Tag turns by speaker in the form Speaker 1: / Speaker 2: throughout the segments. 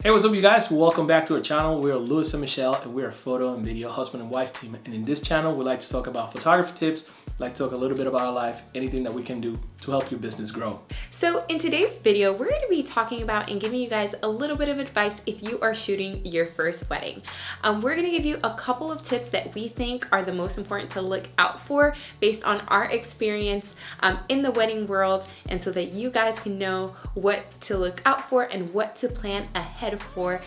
Speaker 1: Hey, what's up you guys? Welcome back to our channel. We're Louis and Michelle and we're a photo and video husband and wife team. And in this channel, we like to talk about photography tips, like to talk a little bit about our life, anything that we can do to help your business grow.
Speaker 2: So in today's video, we're going to be talking about and giving you guys a little bit of advice if you are shooting your first wedding. We're going to give you a couple of tips that we think are the most important to look out for based on our experience in the wedding world, and so that you guys can know what to look out for and what to plan ahead for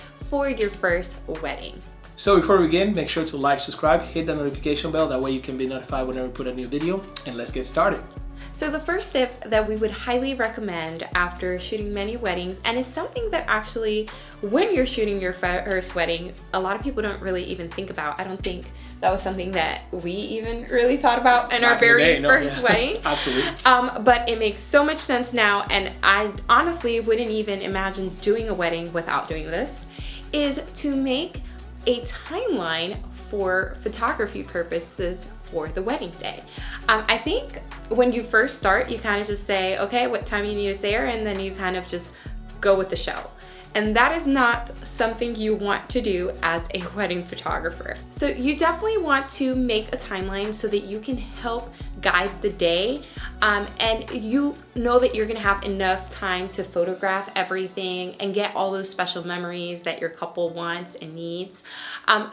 Speaker 2: your first wedding.
Speaker 1: So before we begin, make sure to like, subscribe, hit the notification bell. That way you can be notified whenever we put a new video, and let's get started.
Speaker 2: So the first tip that we would highly recommend after shooting many weddings, and is something that actually when you're shooting your first wedding, a lot of people don't really even think about. I don't think that was something that we even really thought about in our very first wedding.
Speaker 1: Absolutely.
Speaker 2: But it makes so much sense now, and I honestly wouldn't even imagine doing a wedding without doing this, is to make a timeline for photography purposes for the wedding day. I think when you first start, you kind of just say, okay, what time you need us there, and then you kind of just go with the show. And that is not something you want to do as a wedding photographer. So you definitely want to make a timeline so that you can help guide the day, and you know that you're gonna have enough time to photograph everything and get all those special memories that your couple wants and needs.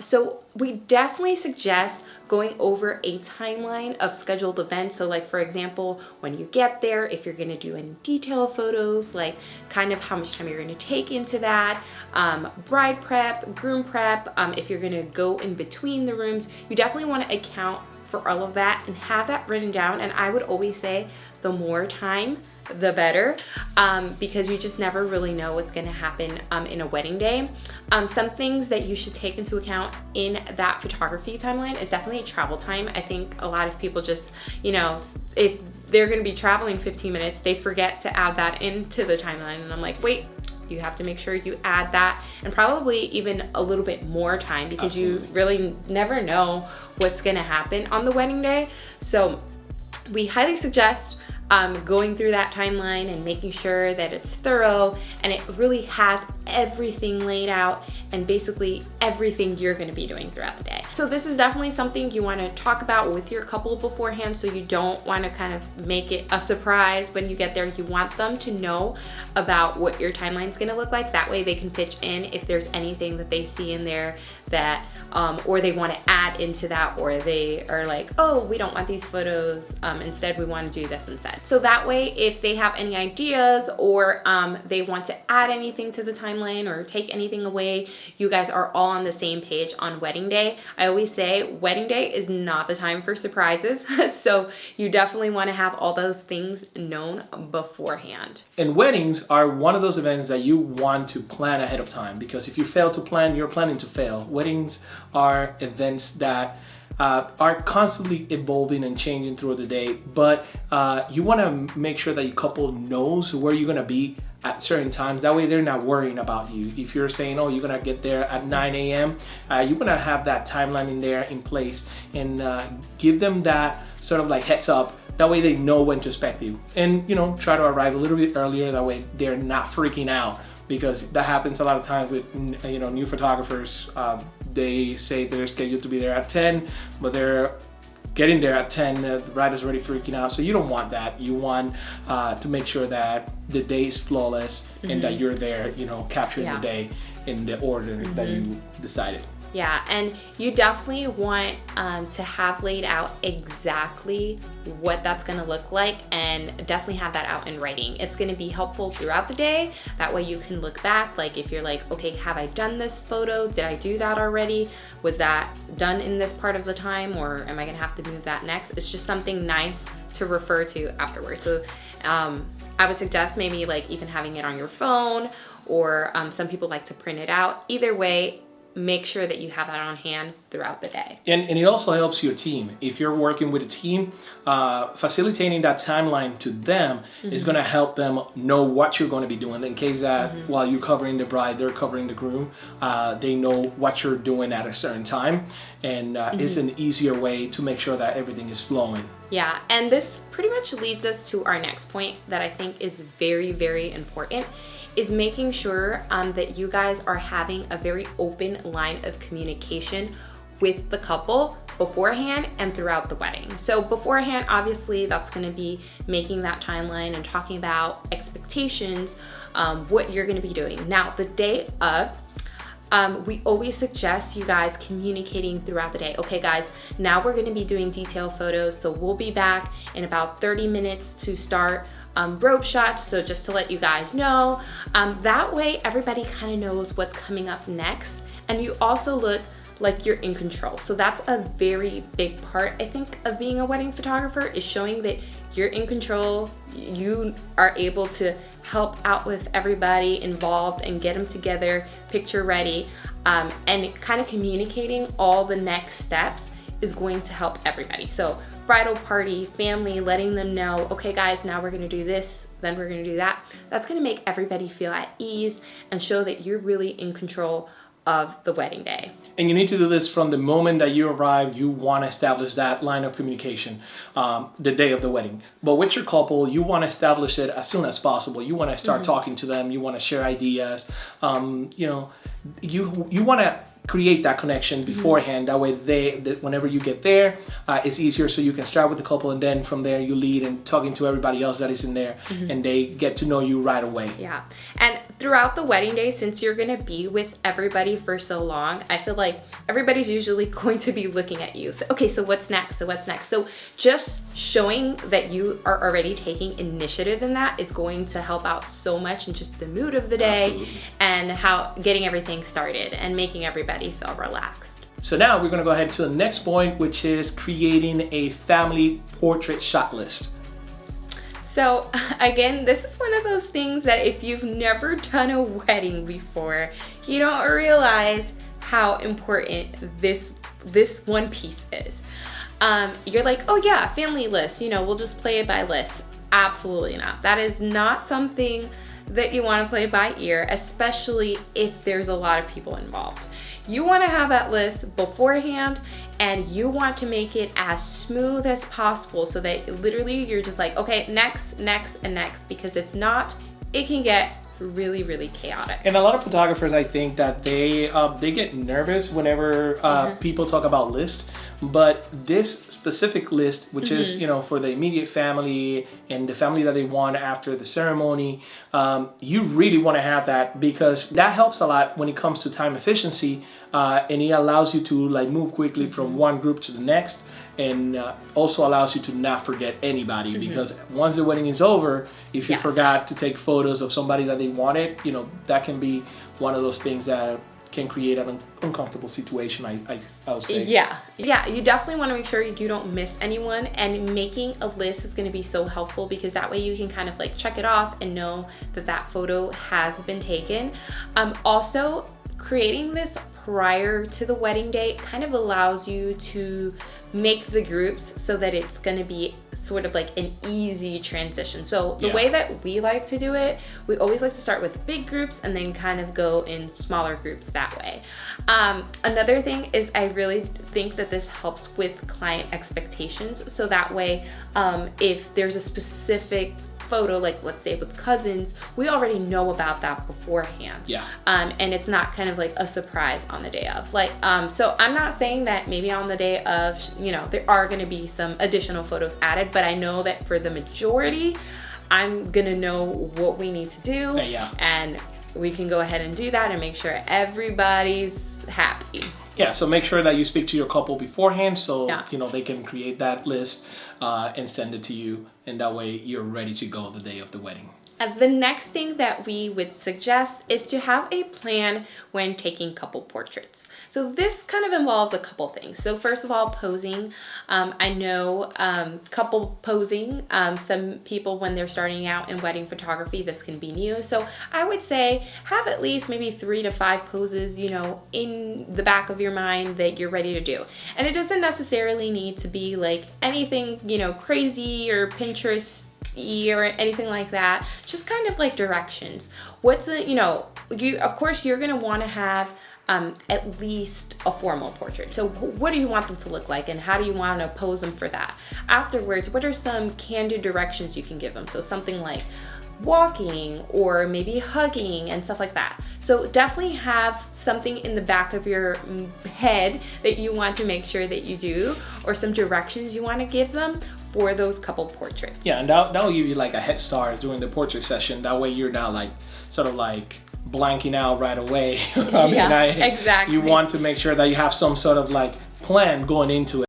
Speaker 2: So we definitely suggest going over a timeline of scheduled events. So like, for example, when you get there, if you're gonna do any detail photos, like kind of how much time you're gonna take into that, bride prep, groom prep, if you're gonna go in between the rooms, you definitely wanna account for all of that and have that written down. And I would always say the more time, the better, because you just never really know what's gonna happen in a wedding day. Some things that you should take into account in that photography timeline is definitely travel time. I think a lot of people just, you know, if they're gonna be traveling 15 minutes, they forget to add that into the timeline. And I'm like, wait, you have to make sure you add that, and probably even a little bit more time, because Absolutely. You really never know what's gonna happen on the wedding day. So we highly suggest going through that timeline and making sure that it's thorough and it really has everything laid out and basically everything you're going to be doing throughout the day. So this is definitely something you want to talk about with your couple beforehand, so you don't want to kind of make it a surprise when you get there. You want them to know about what your timeline is going to look like. That way they can pitch in if there's anything that they see in there that or they want to add into that, or they are like, oh, we don't want these photos, instead we want to do this instead. So that way, if they have any ideas or they want to add anything to the timeline or take anything away, you guys are all on the same page on wedding day. I always say wedding day is not the time for surprises. So you definitely want to have all those things known beforehand.
Speaker 1: And weddings are one of those events that you want to plan ahead of time, because if you fail to plan, you're planning to fail. Weddings are events that are constantly evolving and changing throughout the day, but you want to make sure that your couple knows where you're going to be at certain times. That way they're not worrying about you. If you're saying, oh, you're going to get there at 9 a.m., you're going to have that timeline in there in place, and give them that sort of like heads up. That way they know when to expect you, and you know, try to arrive a little bit earlier. That way they're not freaking out, because that happens a lot of times with, you know, new photographers. They say they're scheduled to be there at 10, but they're getting there at 10, the bride is already freaking out. So you don't want that. You want to make sure that the day is flawless, and that you're there, you know, capturing the day in the order that you decided.
Speaker 2: Yeah, and you definitely want to have laid out exactly what that's going to look like, and definitely have that out in writing. It's going to be helpful throughout the day. That way you can look back, like if you're like, okay, have I done this photo? Did I do that already? Was that done in this part of the time, or am I going to have to move that next? It's just something nice to refer to afterwards. So I would suggest maybe like even having it on your phone, or some people like to print it out. Either way, make sure that you have that on hand throughout the day. And
Speaker 1: it also helps your team. If you're working with a team, facilitating that timeline to them is going to help them know what you're going to be doing, in case that while you're covering the bride, they're covering the groom, they know what you're doing at a certain time, and it's an easier way to make sure that everything is flowing.
Speaker 2: Yeah, and this pretty much leads us to our next point that I think is very, very important, is making sure that you guys are having a very open line of communication with the couple beforehand and throughout the wedding. So beforehand, obviously, that's gonna be making that timeline and talking about expectations, what you're gonna be doing. Now, the day of, we always suggest you guys communicating throughout the day. Okay guys, now we're gonna be doing detailed photos, so we'll be back in about 30 minutes to start rope shots, so just to let you guys know. That way everybody kind of knows what's coming up next, and you also look like you're in control. So that's a very big part, I think, of being a wedding photographer, is showing that you're in control, you are able to help out with everybody involved and get them together, picture ready, and kind of communicating all the next steps is going to help everybody. So bridal party, family, letting them know, okay guys, now we're gonna do this, then we're gonna do that. That's gonna make everybody feel at ease and show that you're really in control of the wedding day.
Speaker 1: And you need to do this from the moment that you arrive. You want to establish that line of communication the day of the wedding. But with your couple, you want to establish it as soon as possible. You want to start talking to them. You want to share ideas. You know, you want to create that connection beforehand. That way whenever you get there, it's easier, so you can start with the couple, and then from there you lead and talking to everybody else that is in there, and they get to know you right away.
Speaker 2: Yeah, and throughout the wedding day, since you're gonna be with everybody for so long, I feel like everybody's usually going to be looking at you. So, okay, so what's next? So what's next? So just showing that you are already taking initiative in that is going to help out so much in just the mood of the day.
Speaker 1: Absolutely.
Speaker 2: And how getting everything started and making everybody feel relaxed.
Speaker 1: So now we're going to go ahead to the next point, which is creating a family portrait shot list.
Speaker 2: So again, this is one of those things that if you've never done a wedding before, you don't realize how important this one piece is. You're like, oh yeah, family list, you know, we'll just play it by list. Absolutely not. That is not something that you want to play by ear, especially if there's a lot of people involved. You want to have that list beforehand, and you want to make it as smooth as possible so that literally you're just like, okay, next, next, and next, because if not, it can get really, really chaotic.
Speaker 1: And a lot of photographers, I think that they get nervous whenever people talk about lists, but this specific list, which is, you know, for the immediate family and the family that they want after the ceremony, you really want to have that, because that helps a lot when it comes to time efficiency, and it allows you to like move quickly from one group to the next, and also allows you to not forget anybody, because once the wedding is over, if you forgot to take photos of somebody that they wanted, you know, that can be one of those things that can create an uncomfortable situation, I'll say. Yeah,
Speaker 2: you definitely want to make sure you don't miss anyone, and making a list is going to be so helpful, because that way you can kind of like check it off and know that that photo has been taken. Also, creating this prior to the wedding date kind of allows you to make the groups so that it's going to be sort of like an easy transition. So the way that we like to do it, we always like to start with big groups and then kind of go in smaller groups that way. Another thing is, I really think that this helps with client expectations. So that way, if there's a specific photo, like let's say with cousins, we already know about that beforehand. And it's not kind of like a surprise on the day of. Like, so I'm not saying that maybe on the day of, you know, there are gonna be some additional photos added, but I know that for the majority, I'm gonna know what we need to do, and we can go ahead and do that and make sure everybody's happy.
Speaker 1: Yeah, so make sure that you speak to your couple beforehand, so you know, they can create that list and send it to you, and that way you're ready to go the day of the wedding.
Speaker 2: The next thing that we would suggest is to have a plan when taking couple portraits. So this kind of involves a couple things. So first of all, posing. I know couple posing, some people when they're starting out in wedding photography, this can be new. So I would say have at least maybe 3 to 5 poses, you know, in the back of your mind that you're ready to do. And it doesn't necessarily need to be like anything, you know, crazy or Pinterest or anything like that. Just kind of like directions. What's a, you know, of course you're gonna want to have at least a formal portrait. So what do you want them to look like, and how do you want to pose them for that? Afterwards, what are some candid directions you can give them? So something like, walking or maybe hugging and stuff like that. So definitely have something in the back of your head that you want to make sure that you do, or some directions you want to give them for those couple portraits.
Speaker 1: Yeah, and that'll give you like a head start during the portrait session. That way you're not like sort of like blanking out right away.
Speaker 2: Exactly.
Speaker 1: You want to make sure that you have some sort of like plan going into it.